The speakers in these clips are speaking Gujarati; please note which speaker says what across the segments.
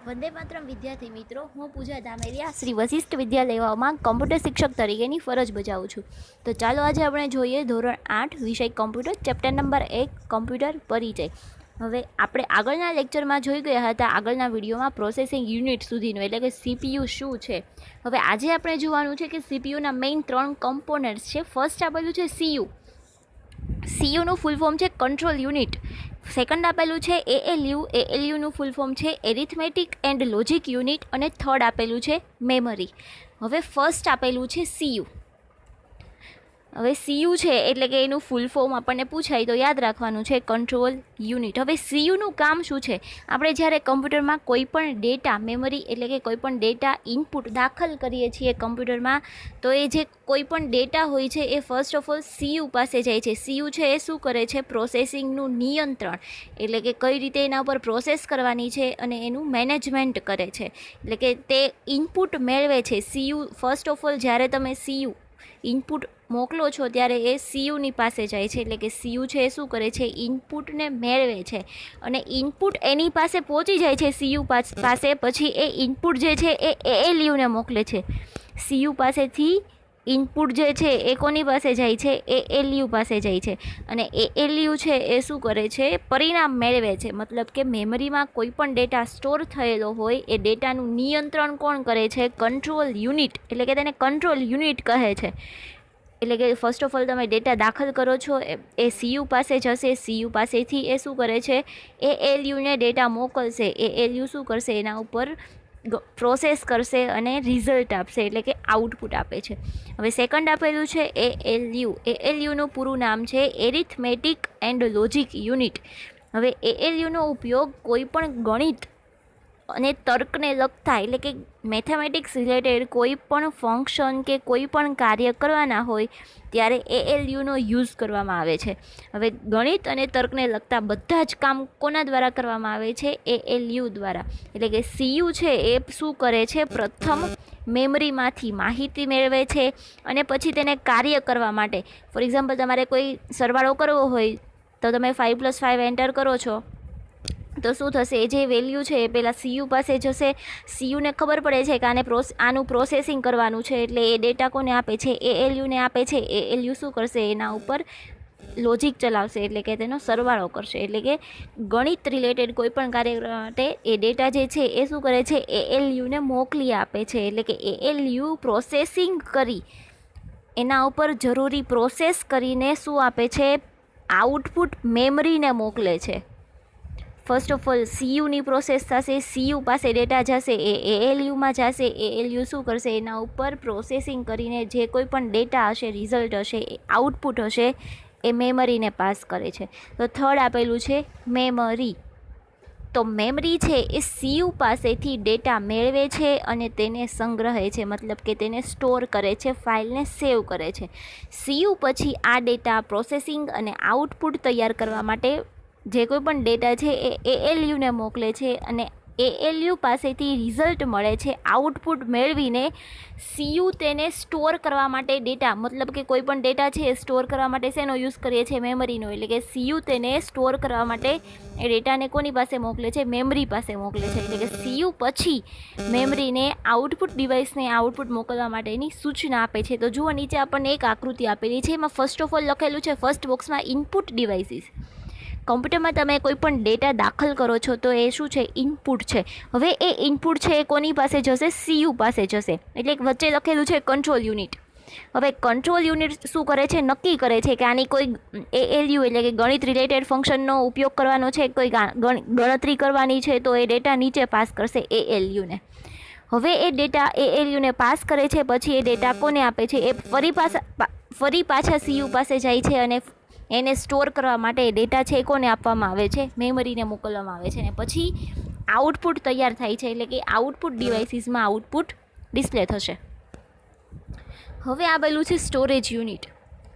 Speaker 1: વંદે માતરમ વિદ્યાર્થી મિત્રો, હું પૂજા ધામેરિયા શ્રી વશિષ્ઠ વિદ્યાલયમાં કમ્પ્યુટર શિક્ષક તરીકેની ફરજ બજાવું છું. તો ચાલો આજે આપણે જોઈએ ધોરણ 8 વિષય કમ્પ્યુટર, ચેપ્ટર નંબર 1 કમ્પ્યુટર પરિચય. હવે આપણે આગળના લેક્ચરમાં જોઈ ગયા હતા, આગળના વિડીયોમાં પ્રોસેસિંગ યુનિટ સુધીનું, એટલે કે સીપીયુ શું છે. હવે આજે આપણે જોવાનું છે કે સીપીયુના મેઇન 3 કમ્પોનન્ટ્સ છે. ફર્સ્ટ આપેલું છે સીયુ. સીયુનું ફૂલ ફોર્મ છે કંટ્રોલ યુનિટ. સેકન્ડ આપેલું છે એએલયુ. એએલયુનું ફૂલ ફોર્મ છે એરિથમેટિક એન્ડ લોજિક યુનિટ. અને થર્ડ આપેલું છે મેમરી. હવે ફર્સ્ટ આપેલું છે સીયુ. હવે સીયુ છે એટલે કે એનું ફૂલ ફોર્મ આપણને પૂછાય તો યાદ રાખવાનું છે કંટ્રોલ યુનિટ. હવે સીયુનું કામ શું છે? આપણે જ્યારે કમ્પ્યુટરમાં કોઈ પણ ડેટા, મેમરી એટલે કે કોઈ પણ ડેટા ઇનપુટ દાખલ કરીએ છીએ કમ્પ્યુટરમાં, તો એ જે કોઈ પણ ડેટા હોય છે એ ફર્સ્ટ ઓફ ઓલ સીયુ પાસે જાય છે. સીયુ છે એ શું કરે છે? પ્રોસેસિંગનું નિયંત્રણ, એટલે કે કઈ રીતે એના ઉપર પ્રોસેસ કરવાની છે અને એનું મેનેજમેન્ટ કરે છે. એટલે કે તે ઇનપુટ મેળવે છે. સીયુ ફર્સ્ટ ઓફ ઓલ જ્યારે તમે સીયુ ઇનપુટ મોકલો છો ત્યારે એ સીયુની પાસે જાય છે. એટલે કે સીયુ છે એ શું કરે છે? ઇનપુટને મેળવે છે અને ઇનપુટ એની પાસે પહોંચી જાય છે સીયુ પાસે. પછી એ ઇનપુટ જે છે એ એએલયુને મોકલે છે. સીયુ પાસેથી ઇનપુટ જે છે એ કોની પાસે જાય છે? એએલયુ પાસે જાય છે. અને એએલયુ છે એ શું કરે છે? પરિણામ મેળવે છે. મતલબ કે મેમરીમાં કોઈ પણ ડેટા સ્ટોર થયેલો હોય એ ડેટાનું નિયંત્રણ કોણ કરે છે? Control unit. એટલે કે તેને કંટ્રોલ યુનિટ કહે છે. એટલે કે ફર્સ્ટ ઓફ ઓલ તમે ડેટા દાખલ કરો છો એ સીયુ પાસે જશે. સીયુ પાસેથી એ શું કરે છે? એએલયુને ડેટા મોકલશે. એએલયુ શું કરશે? એના ઉપર પ્રોસેસ કરશે અને રિઝલ્ટ આપશે, એટલે કે આઉટપુટ આપે છે. હવે સેકન્ડ આપેલું છે એએલયુ. એએલયુનું પૂરું નામ છે એરિથમેટિક એન્ડ લોજિક યુનિટ. હવે એએલયુનો ઉપયોગ કોઈ પણ ગણિત અને તર્કને લગતા, એટલે કે મેથેમેટિક્સ રિલેટેડ કોઈ પણ ફંક્શન કે કોઈ પણ કાર્ય કરવાના હોય ત્યારે એએલયુનો યુઝ કરવામાં આવે છે. હવે ગણિત અને તર્કને લગતા બધા જ કામ કોના દ્વારા કરવામાં આવે છે? એએલયુ દ્વારા. એટલે કે સીયુ છે એ શું કરે છે? પ્રથમ મેમરીમાંથી માહિતી મેળવે છે અને પછી તેને કાર્ય કરવા માટે, ફોર એક્ઝામ્પલ તમારે કોઈ સરવાળો કરવો હોય તો તમે 5+5 એન્ટર કરો છો તો શું થશે? એ જે વેલ્યુ છે એ પહેલાં સીયુ પાસે જશે. સીયુને ખબર પડે છે કે આનું પ્રોસેસિંગ કરવાનું છે, એટલે એ ડેટા કોને આપે છે? એએલયુને આપે છે. એએલયુ શું કરશે? એના ઉપર લોજિક ચલાવશે, એટલે કે તેનો સરવાળો કરશે. એટલે કે ગણિત રિલેટેડ કોઈ પણ કાર્ય માટે એ ડેટા જે છે એ શું કરે છે? એએલયુને મોકલી આપે છે. એટલે કે એએલયુ પ્રોસેસિંગ કરી એના ઉપર જરૂરી પ્રોસેસ કરીને શું આપે છે? આઉટપુટ મેમરીને મોકલે છે. ફર્સ્ટ ઓફ ઓલ સીયુની પ્રોસેસ થશે. સીયુ પાસે ડેટા જશે, એ એએલયુમાં જશે. એએલયુ શું કરશે? એના ઉપર પ્રોસેસિંગ કરીને જે કોઈ પણ ડેટા હશે, રિઝલ્ટ હશે, આઉટપુટ હશે, એ મેમરીને પાસ કરે છે. તો થર્ડ આપેલું છે મેમરી. તો મેમરી છે એ સીયુ પાસેથી ડેટા મેળવે છે અને તેને સંગ્રહે છે, મતલબ કે તેને સ્ટોર કરે છે, ફાઇલને સેવ કરે છે. સીયુ પછી આ ડેટા પ્રોસેસિંગ અને આઉટપુટ તૈયાર કરવા માટે જે કોઈ પણ ડેટા છે એ એએલયુને મોકલે છે અને એએલયુ પાસેથી રિઝલ્ટ મળે છે. આઉટપુટ મેળવીને સીયુ તેને સ્ટોર કરવા માટે ડેટા, મતલબ કે કોઈ પણ ડેટા છે એ સ્ટોર કરવા માટે શેનો યુઝ કરીએ છીએ? મેમરીનો. એટલે કે સીયુ તેને સ્ટોર કરવા માટે એ ડેટાને કોની પાસે મોકલે છે? મેમરી પાસે મોકલે છે. એટલે કે સીયુ પછી મેમરીને આઉટપુટ ડિવાઇસને આઉટપુટ મોકલવા માટેની સૂચના આપે છે. તો જુઓ, નીચે આપણને એક આકૃતિ આપેલી છે. એમાં ફર્સ્ટ ઓફ ઓલ લખેલું છે ફર્સ્ટ બોક્સમાં ઇનપુટ ડિવાઇસીસ. કમ્પ્યુટરમાં તમે કોઈ પણ ડેટા દાખલ કરો છો તો એ શું છે? ઇનપુટ છે. હવે એ ઇનપુટ છે એ કોની પાસે જશે? સીયુ પાસે જશે. એટલે વચ્ચે લખેલું છે કંટ્રોલ યુનિટ. હવે કંટ્રોલ યુનિટ શું કરે છે? નક્કી કરે છે કે આની કોઈ એએલયુ એટલે કે ગણિત રિલેટેડ ફંક્શનનો ઉપયોગ કરવાનો છે, કોઈ ગણતરી કરવાની છે, તો એ ડેટા નીચે પાસ કરશે એએલયુને. હવે એ ડેટા એએલયુને પાસ કરે છે, પછી એ ડેટા કોને આપે છે? એ ફરી પાછા સીયુ પાસે જાય છે અને એને સ્ટોર કરવા માટે ડેટા છે એ કોને આપવામાં આવે છે? મેમરીને મોકલવામાં આવે છે. અને પછી આઉટપુટ તૈયાર થાય છે, એટલે કે આઉટપુટ ડિવાઇસીસમાં આઉટપુટ ડિસ્પ્લે થશે. હવે આવેલું છે સ્ટોરેજ યુનિટ.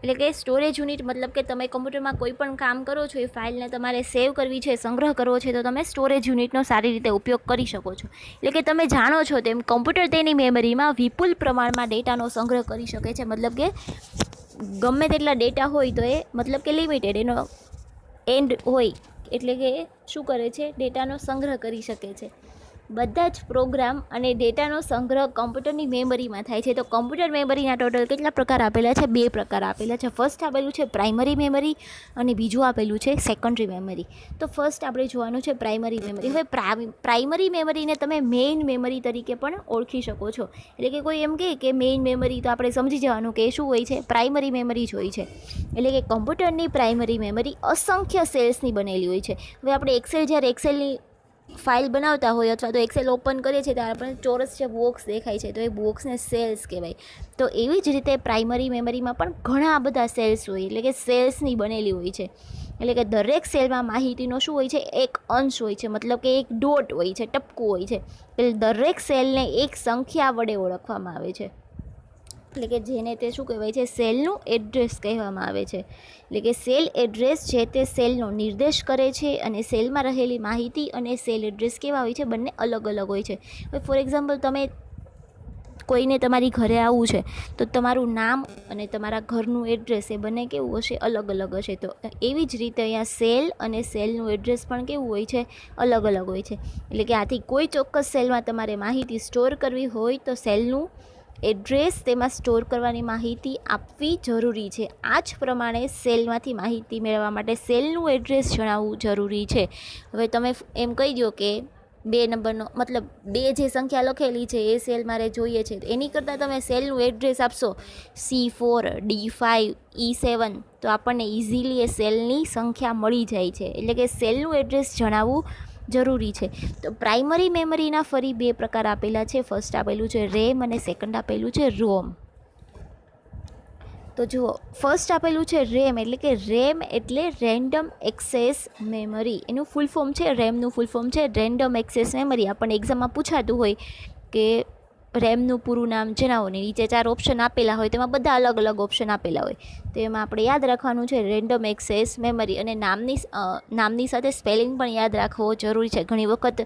Speaker 1: એટલે કે સ્ટોરેજ યુનિટ મતલબ કે તમે કમ્પ્યુટરમાં કોઈ પણ કામ કરો છો, એ ફાઇલને તમારે સેવ કરવી છે, સંગ્રહ કરવો છે, તો તમે સ્ટોરેજ યુનિટનો સારી રીતે ઉપયોગ કરી શકો છો. એટલે કે તમે જાણો છો તેમ કમ્પ્યુટર તેની મેમરીમાં વિપુલ પ્રમાણમાં ડેટાનો સંગ્રહ કરી શકે છે. મતલબ કે ગમે તેટલા ડેટા હોય તો એ મતલબ કે લિમિટેડ, એનો એન્ડ હોય, એટલે કે શું કરે છે? ડેટાનો સંગ્રહ કરી શકે છે. બધા જ પ્રોગ્રામ અને ડેટાનો સંગ્રહ કમ્પ્યુટરની મેમરીમાં થાય છે. તો કમ્પ્યુટર મેમરીના ટોટલ કેટલા પ્રકાર આપેલા છે? 2 પ્રકાર આપેલા છે. ફર્સ્ટ આપેલું છે પ્રાઇમરી મેમરી અને બીજું આપેલું છે સેકન્ડરી મેમરી. તો ફર્સ્ટ આપણે જોવાનું છે પ્રાઇમરી મેમરી. હવે પ્રાઇમરી મેમરીને તમે મેઇન મેમરી તરીકે પણ ઓળખી શકો છો. એટલે કે કોઈ એમ કહે કે મેઇન મેમરી, તો આપણે સમજી જવાનું કે શું હોય છે, પ્રાઇમરી મેમરી જ હોય છે. એટલે કે કમ્પ્યુટરની પ્રાઇમરી મેમરી અસંખ્ય સેલ્સની બનેલી હોય છે. હવે આપણે જ્યારે એક્સેલની ફાઇલ બનાવતા હોય અથવા તો એક્સેલ ઓપન કરીએ છીએ ત્યારે આપણને ચોરસ જે બોક્સ દેખાય છે, તો એ બોક્સને સેલ્સ કહેવાય. તો એવી જ રીતે પ્રાઇમરી મેમરીમાં પણ ઘણા બધા સેલ્સ હોય, એટલે કે સેલ્સની બનેલી હોય છે. એટલે કે દરેક સેલમાં માહિતીનો શું હોય છે? એક અંશ હોય છે, મતલબ કે એક ડોટ હોય છે, ટપકું હોય છે. એટલે દરેક સેલને એક સંખ્યા વડે ઓળખવામાં આવે છે. એટલે કે જેને તે શું કહેવાય છે? સેલનું એડ્રેસ કહેવામાં આવે છે. એટલે કે સેલ એડ્રેસ છે તે સેલનો નિર્દેશ કરે છે અને સેલમાં રહેલી માહિતી અને સેલ એડ્રેસ કેવા હોય છે? બંને અલગ અલગ હોય છે. હવે ફોર એક્ઝામ્પલ, તમે કોઈને તમારી ઘરે આવવું છે તો તમારું નામ અને તમારા ઘરનું એડ્રેસ એ બંને કેવું હશે? અલગ અલગ હશે. તો એવી જ રીતે અહીંયા સેલ અને સેલનું એડ્રેસ પણ કેવું હોય છે? અલગ અલગ હોય છે. એટલે કે આથી કોઈ ચોક્કસ સેલમાં તમારે માહિતી સ્ટોર કરવી હોય તો સેલનું એડ્રેસ, તેમાં સ્ટોર કરવાની માહિતી આપવી જરૂરી છે. આ જ પ્રમાણે સેલમાંથી માહિતી મેળવવા માટે સેલનું એડ્રેસ જણાવવું જરૂરી છે. હવે તમે એમ કહી દો કે 2 નંબરનો મતલબ 2 જે સંખ્યા લખેલી છે એ સેલ મારે જોઈએ છે, એની કરતાં તમે સેલનું એડ્રેસ આપશો C4, D5, E7, તો આપણને ઇઝીલી એ સેલની સંખ્યા મળી જાય છે. એટલે કે સેલનું એડ્રેસ જણાવવું જરૂરી છે. તો પ્રાઇમરી મેમરીના ફરી 2 પ્રકાર આપેલા છે. ફર્સ્ટ આપેલું છે રેમ અને સેકન્ડ આપેલું છે રોમ. તો જુઓ, ફર્સ્ટ આપેલું છે રેમ. એટલે કે રેમ એટલે રેન્ડમ એક્સેસ મેમરી. એનું ફૂલ ફોર્મ છે, રેમનું ફૂલ ફોર્મ છે રેન્ડમ એક્સેસ મેમરી. આપણને એક્ઝામમાં પૂછાતું હોય કે રેમનું પૂરું નામ જણાવો ને નીચે 4 ઓપ્શન આપેલા હોય, તેમાં બધા અલગ અલગ ઓપ્શન આપેલા હોય. તો એમાં આપણે યાદ રાખવાનું છે રેન્ડમ એક્સેસ મેમરી. અને નામની સાથે સ્પેલિંગ પણ યાદ રાખવો જરૂરી છે. ઘણી વખત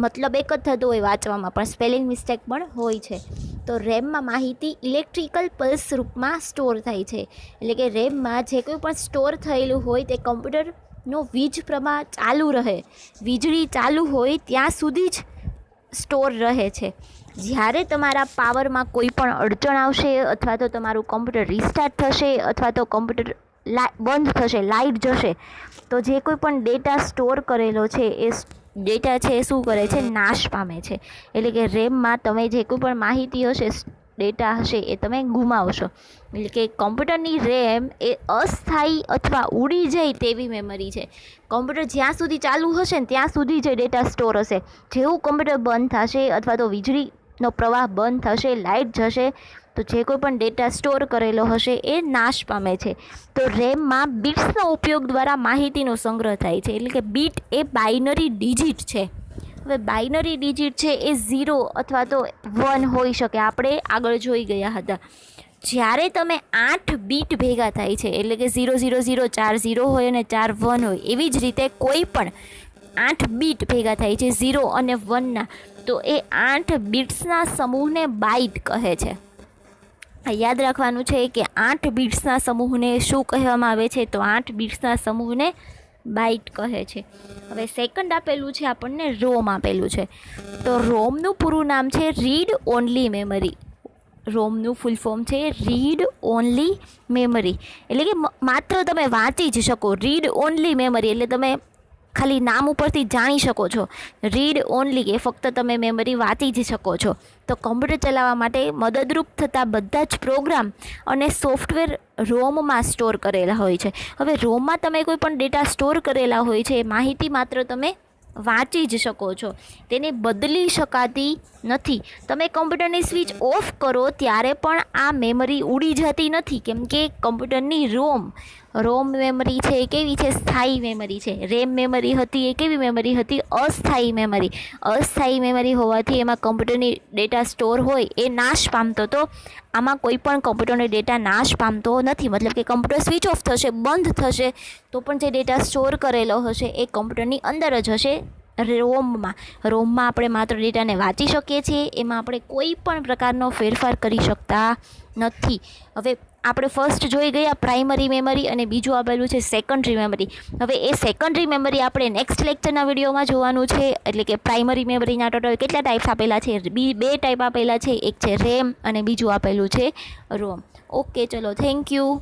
Speaker 1: મતલબ એક જ થતો હોય વાંચવામાં, પણ સ્પેલિંગ મિસ્ટેક પણ હોય છે. તો રેમમાં માહિતી ઇલેક્ટ્રિકલ પલ્સ રૂપમાં સ્ટોર થાય છે. એટલે કે રેમમાં જે કોઈ પણ સ્ટોર થયેલું હોય તે કમ્પ્યુટરનો વીજ પ્રવાહ ચાલુ રહે, વીજળી ચાલુ હોય ત્યાં સુધી જ સ્ટોર રહે છે. જ્યારે તમારા પાવરમાં કોઈ પણ અડચણ આવશે અથવા તો તમારું કમ્પ્યુટર રિસ્ટાર્ટ થશે અથવા તો કમ્પ્યુટર બંધ થશે, લાઇટ જશે, તો જે કોઈ પણ ડેટા સ્ટોર કરેલો છે એ ડેટા છે એ શું કરે છે? નાશ પામે છે. એટલે કે રેમમાં તમે જે કોઈ પણ માહિતી હશે, ડેટા હશે, એ તમે ગુમાવશો. એટલે કે કમ્પ્યુટરની રેમ એ અસ્થાયી અથવા ઉડી જાય તેવી મેમરી છે. કમ્પ્યુટર જ્યાં સુધી ચાલુ હશે ને ત્યાં સુધી જ ડેટા સ્ટોર હશે. જેવું કમ્પ્યુટર બંધ થશે અથવા તો વીજળીનો પ્રવાહ બંધ થશે, લાઇટ જશે, તો જે કોઈ પણ ડેટા સ્ટોર કરેલો હશે એ નાશ પામે છે. તો રેમમાં બિટ્સનો ઉપયોગ દ્વારા માહિતીનો સંગ્રહ થાય છે. એટલે કે બીટ એ બાઇનરી ડિજિટ છે. હવે બાઇનરી ડિજિટ છે એ 0 અથવા તો 1 હોઈ શકે. આપણે આગળ જોઈ ગયા હતા. જ્યારે તમે 8 બીટ ભેગા થાય છે, એટલે કે 000 4 0 હોય અને 4 1 હોય, એવી જ રીતે કોઈ પણ 8 બીટ ભેગા થાય છે 0 અને 1ના, તો એ 8 બીટ્સના સમૂહને બાઇટ કહે છે. યાદ રાખવાનું છે કે 8 બીટ્સના સમૂહને શું કહેવામાં આવે છે? તો 8 બીટ્સના સમૂહને બાઇટ કહે છે. હવે સેકન્ડ આપેલું છે આપણને રોમ આપેલું છે. તો રોમનું પૂરું નામ છે રીડ ઓનલી મેમરી. રોમનું ફૂલ ફોર્મ છે રીડ ઓનલી મેમરી. એટલે કે માત્ર તમે વાંચી જ શકો. રીડ ઓનલી મેમરી એટલે તમે ખાલી નામ ઉપરથી જાણી શકો છો. રીડ ઓનલી એ ફક્ત તમે મેમરી વાંચી જ શકો છો. તો કમ્પ્યુટર ચલાવવા માટે મદદરૂપ થતા બધા જ પ્રોગ્રામ અને સોફ્ટવેર રોમમાં સ્ટોર કરેલા હોય છે. હવે રોમમાં તમે કોઈ પણ ડેટા સ્ટોર કરેલા હોય છે, માહિતી માત્ર તમે વાંચી જ શકો છો, તેને બદલી શકાતી નથી. તમે કમ્પ્યુટરની સ્વિચ ઓફ કરો ત્યારે પણ આ મેમરી ઉડી જતી નથી, કેમ કે કમ્પ્યુટરની રોમ મેમરી છે એ કેવી છે? સ્થાયી મેમરી છે. રેમ મેમરી હતી એ કેવી મેમરી હતી? અસ્થાયી મેમરી. અસ્થાયી મેમરી હોવાથી એમાં કમ્પ્યુટરની ડેટા સ્ટોર હોય એ નાશ પામતો. તો આમાં કોઈ પણ કમ્પ્યુટરનો ડેટા નાશ પામતો નથી. મતલબ કે કમ્પ્યુટર સ્વિચ ઓફ થશે, બંધ થશે, તો પણ જે ડેટા સ્ટોર કરેલો હશે એ કમ્પ્યુટરની અંદર જ હશે, રોમમાં. આપણે માત્ર ડેટાને વાંચી શકીએ છીએ, એમાં આપણે કોઈ પણ પ્રકારનો ફેરફાર કરી શકતા નથી. હવે આપણે ફર્સ્ટ જોઈ ગયા પ્રાઇમરી મેમરી અને બીજું આપેલું છે સેકન્ડરી મેમરી. હવે એ સેકન્ડરી મેમરી આપણે નેક્સ્ટ લેક્ચરના વિડીયોમાં જોવાનું છે. એટલે કે પ્રાઇમરી મેમરીના ટોટલ કેટલા ટાઈપ્સ આપેલા છે? બે ટાઈપ આપેલા છે, એક છે રેમ અને બીજું આપેલું છે રોમ. ઓકે, ચલો, થેન્ક યુ.